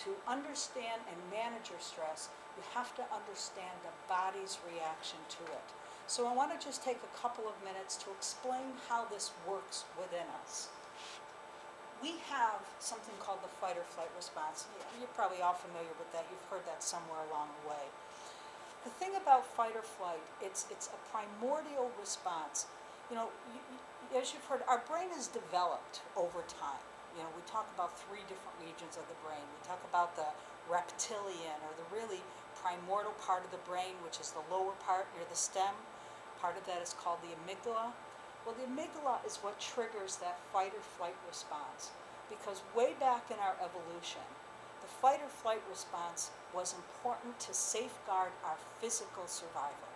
to understand and manage your stress, you have to understand the body's reaction to it. So I want to just take a couple of minutes to explain how this works within us. We have something called the fight or flight response. You're probably all familiar with that. You've heard that somewhere along the way. The thing about fight or flight, it's a primordial response. As you've heard, our brain is developed over time. We talk about 3 different regions of the brain. We talk about the reptilian, or the really primordial part of the brain, which is the lower part near the stem. Part of that is called the amygdala. Well, the amygdala is what triggers that fight or flight response, because way back in our evolution, the fight or flight response was important to safeguard our physical survival.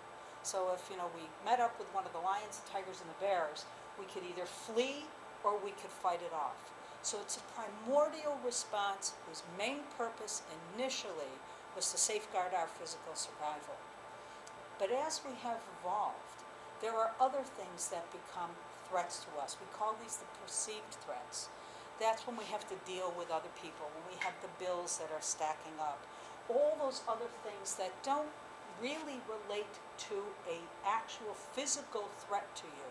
So if we met up with one of the lions, the tigers, and the bears, we could either flee or we could fight it off. So it's a primordial response whose main purpose initially was to safeguard our physical survival. But as we have evolved, there are other things that become threats to us. We call these the perceived threats. That's when we have to deal with other people, when we have the bills that are stacking up. All those other things that don't really relate to an actual physical threat to you,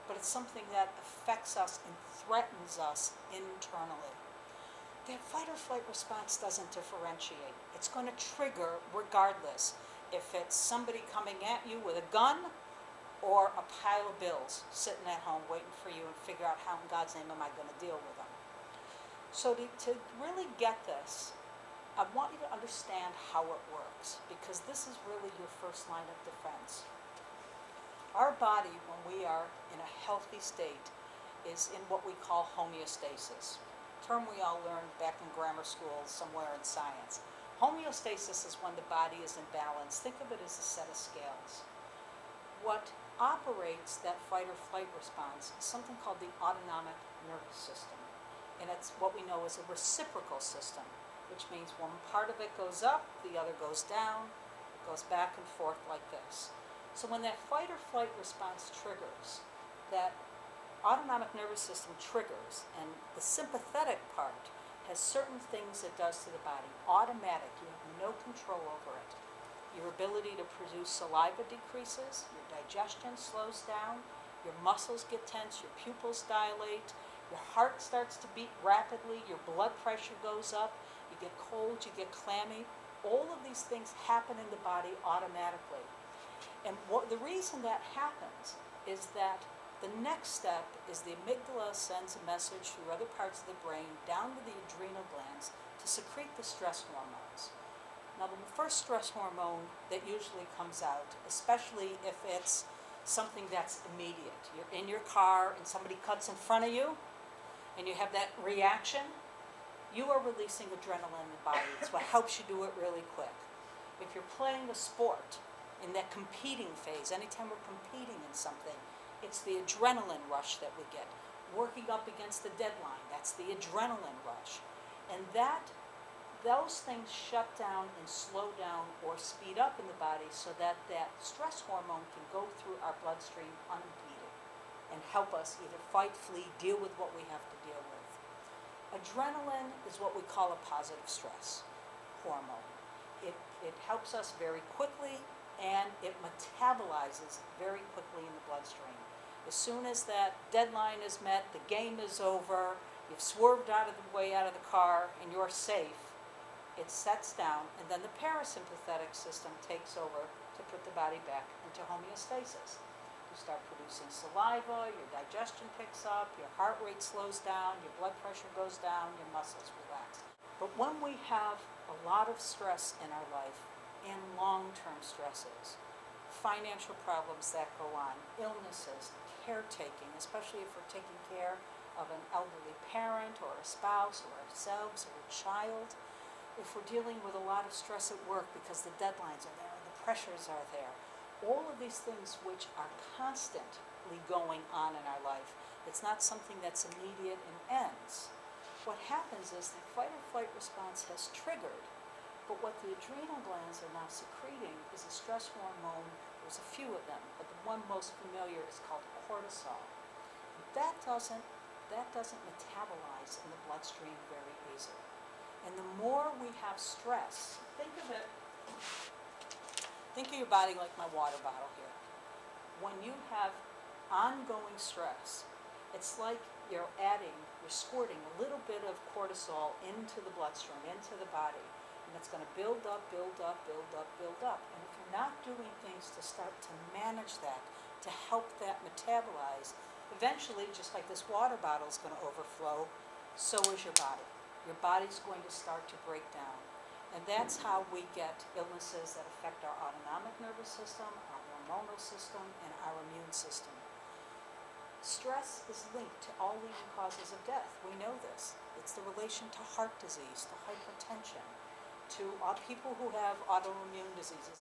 but it's something that affects us and threatens us internally. That fight or flight response doesn't differentiate. It's going to trigger regardless if it's somebody coming at you with a gun or a pile of bills sitting at home waiting for you and figure out how in God's name am I going to deal with them. So to really get this, I want you to understand how it works, because this is really your first line of defense. Our body, when we are in a healthy state, is in what we call homeostasis. A term we all learned back in grammar school somewhere in science. Homeostasis is when the body is in balance. Think of it as a set of scales. What operates that fight or flight response is something called the autonomic nervous system. And it's what we know as a reciprocal system, which means one part of it goes up, the other goes down, it goes back and forth like this. So when that fight or flight response triggers, that autonomic nervous system triggers, and the sympathetic part has certain things it does to the body, automatic, you have no control over it. Your ability to produce saliva decreases, your digestion slows down, your muscles get tense, your pupils dilate, your heart starts to beat rapidly, your blood pressure goes up, you get cold, you get clammy. All of these things happen in the body automatically. And the reason that happens is that the next step is the amygdala sends a message through other parts of the brain down to the adrenal glands to secrete the stress hormones. Now, the first stress hormone that usually comes out, especially if it's something that's immediate, you're in your car and somebody cuts in front of you and you have that reaction, you are releasing adrenaline in the body. It's what helps you do it really quick. If you're playing a sport in that competing phase, anytime we're competing in something, it's the adrenaline rush that we get. Working up against the deadline, that's the adrenaline rush. And those things shut down and slow down or speed up in the body so that that stress hormone can go through our bloodstream unimpeded and help us either fight, flee, deal with what we have to deal with. Adrenaline is what we call a positive stress hormone. It helps us very quickly, and it metabolizes very quickly in the bloodstream. As soon as that deadline is met, the game is over, you've swerved out of the way out of the car, and you're safe, it sets down, and then the parasympathetic system takes over to put the body back into homeostasis. You start producing saliva, your digestion picks up, your heart rate slows down, your blood pressure goes down, your muscles relax. But when we have a lot of stress in our life, and long-term stresses, financial problems that go on, illnesses, caretaking, especially if we're taking care of an elderly parent or a spouse or ourselves or a child, if we're dealing with a lot of stress at work because the deadlines are there and the pressures are there, all of these things which are constantly going on in our life, it's not something that's immediate and ends. What happens is the fight or flight response has triggered, but what the adrenal glands are now secreting is a stress hormone. There's a few of them, but the one most familiar is called cortisol. That doesn't metabolize in the bloodstream very easily. And the more we have stress, think of your body like my water bottle here. When you have ongoing stress, it's like you're squirting a little bit of cortisol into the bloodstream, into the body. And it's going to build up, build up, build up, build up. And if you're not doing things to start to manage that, to help that metabolize, eventually, just like this water bottle is going to overflow, so is your body. Your body's going to start to break down. And that's how we get illnesses that affect our autonomic nervous system, our hormonal system, and our immune system. Stress is linked to all leading causes of death. We know this. It's the relation to heart disease, to hypertension, to people who have autoimmune diseases.